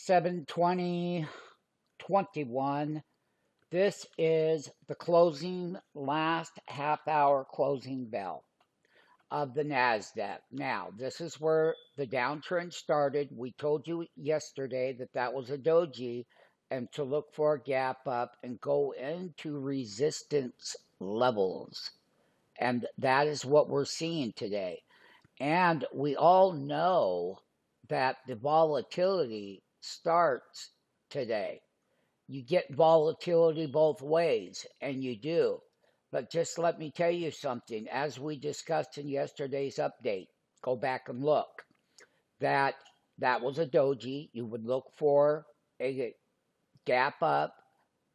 7:20:21. This is the closing last half hour closing bell of the NASDAQ. Now, this is where the downtrend started. We told you yesterday that that was a doji and to look for a gap up and go into resistance levels. And that is what we're seeing today. And we all know that the volatility starts today. You get volatility both ways, and you do. But just let me tell you something. As we discussed in yesterday's update, go back and look. That was a doji. You would look for a gap up,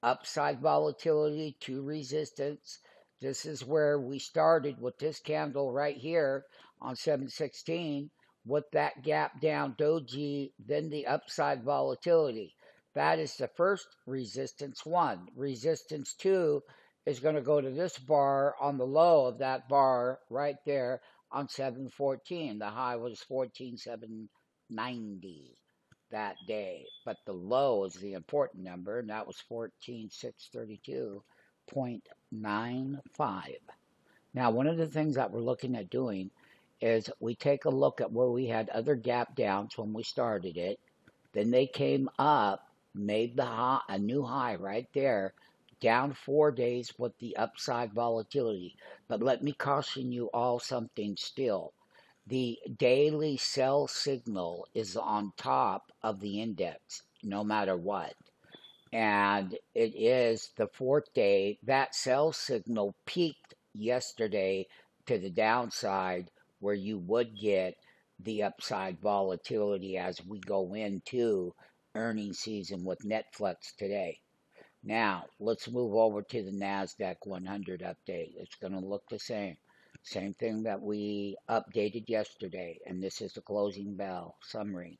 upside volatility to resistance. This is where we started with this candle right here on 7/16 with that gap down doji, then the upside volatility. That is the first resistance one. Resistance two is going to go to this bar on the low of that bar right there on 7/14. The high was 14,790 that day, but the low is the important number, and that was 14,632.95. Now, one of the things that we're looking at doing is we take a look at where we had other gap downs when we started it. Then they came up, made a new high right there, down 4 days with the upside volatility. But let me caution you all something still. The daily sell signal is on top of the index, no matter what. And it is the fourth day. That sell signal peaked yesterday to the downside, where you would get the upside volatility as we go into earnings season with Netflix today. Now, let's move over to the NASDAQ 100 update. It's going to look the same. Same thing that we updated yesterday, and this is the closing bell summary.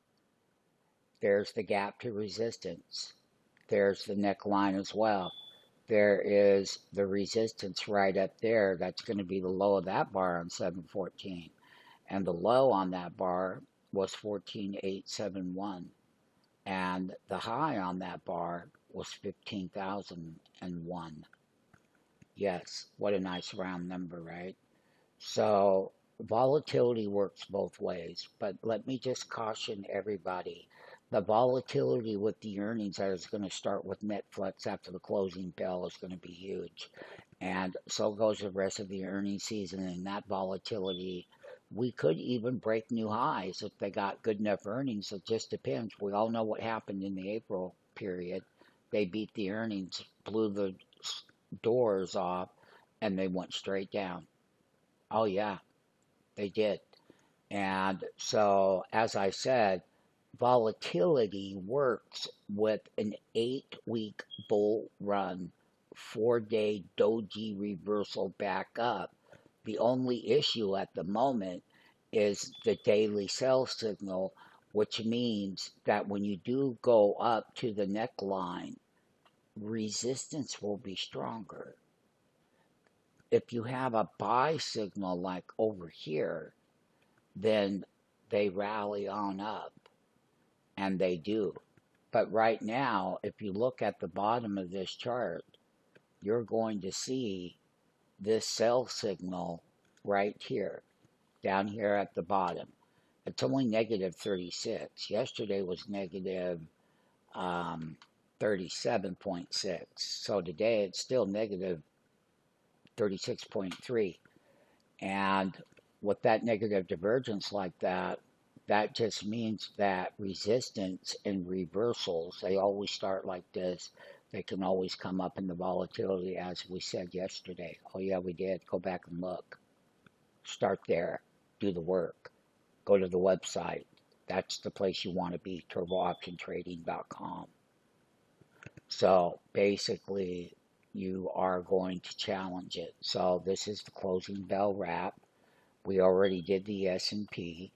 There's the gap to resistance. There's the neckline as well. There is the resistance right up there. That's going to be the low of that bar on 7/14. And the low on that bar was 14,871. And the high on that bar was 15,001. Yes, what a nice round number, right? So volatility works both ways, but let me just caution everybody. The volatility with the earnings that is going to start with Netflix after the closing bell is going to be huge. And so goes the rest of the earnings season, and that volatility, we could even break new highs if they got good enough earnings. It just depends. We all know what happened in the April period. They beat the earnings, blew the doors off, and they went straight down. Oh, yeah, they did. And so, as I said, volatility works with an 8-week bull run, 4-day doji reversal back up. The only issue at the moment is the daily sell signal, which means that when you do go up to the neckline, resistance will be stronger. If you have a buy signal like over here, then they rally on up, and they do. But right now, if you look at the bottom of this chart, you're going to see this sell signal right here, down here at the bottom. It's only negative 36. Yesterday was negative 37.6. So today it's still negative 36.3. And with that negative divergence like that, that just means that resistance and reversals, they always start like this. They can always come up in the volatility, as we said yesterday. Oh, yeah, we did. Go back and look. Start there. Do the work. Go to the website. That's the place you want to be, turbooptiontrading.com. So basically, you are going to challenge it. So this is the closing bell wrap. We already did the S&P.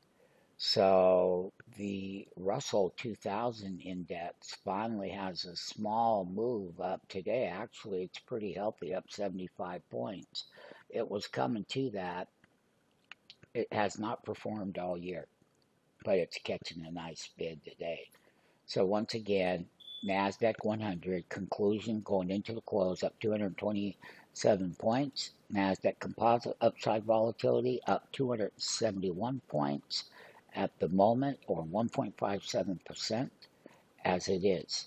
So the Russell 2000 index finally has a small move up today. Actually, it's pretty healthy, up 75 points. It was coming to that. It has not performed all year, but it's catching a nice bid today. So once again, NASDAQ 100 conclusion going into the close up 227 points. NASDAQ composite upside volatility up 271 points at the moment, or 1.57% as it is.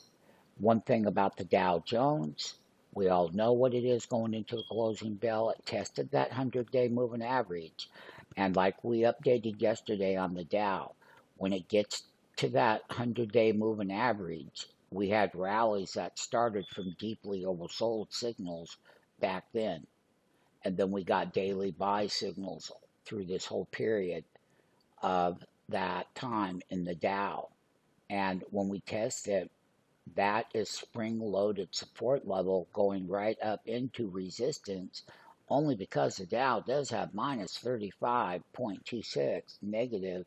One thing about the Dow Jones, we all know what it is going into the closing bell. It tested that 100-day moving average. And like we updated yesterday on the Dow, when it gets to that 100-day moving average, we had rallies that started from deeply oversold signals back then. And then we got daily buy signals through this whole period of that time in the Dow. And when we test it, that is spring-loaded support level going right up into resistance, only because the Dow does have minus 35.26 negative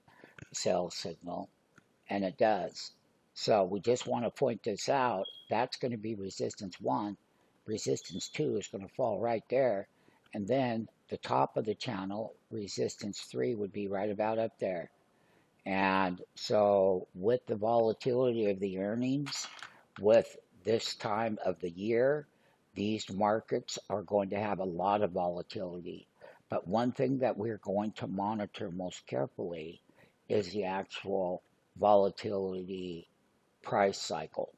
sell signal, and it does. So we just want to point this out. That's going to be resistance 1. Resistance 2 is going to fall right there. And then the top of the channel, resistance 3, would be right about up there. And so with the volatility of the earnings, with this time of the year, these markets are going to have a lot of volatility. But one thing that we're going to monitor most carefully is the actual volatility price cycle.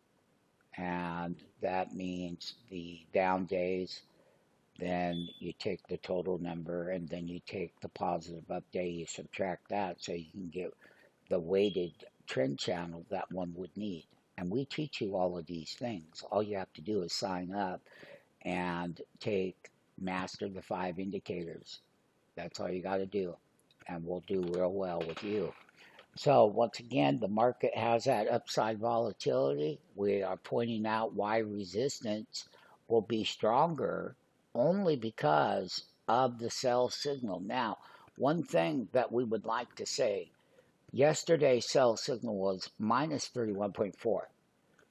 And that means the down days, then you take the total number, and then you take the positive up day, you subtract that so you can get the weighted trend channel that one would need. And we teach you all of these things. All you have to do is sign up and master the 5 indicators. That's all you got to do. And we'll do real well with you. So once again, the market has that upside volatility. We are pointing out why resistance will be stronger only because of the sell signal. Now, one thing that we would like to say, yesterday's sell signal was minus 31.4.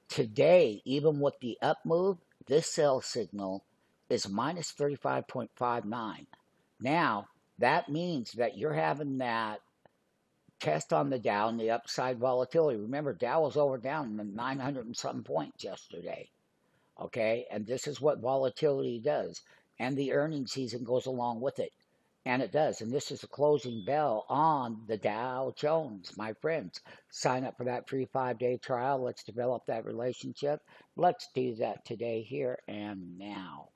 Today, even with the up move, this sell signal is minus 35.59. Now, that means that you're having that test on the Dow and the upside volatility. Remember, Dow was over down 900 and something points yesterday. Okay, and this is what volatility does. And the earnings season goes along with it. And it does. And this is the closing bell on the Dow Jones, my friends. Sign up for that free 5-day trial. Let's develop that relationship. Let's do that today, here, and now.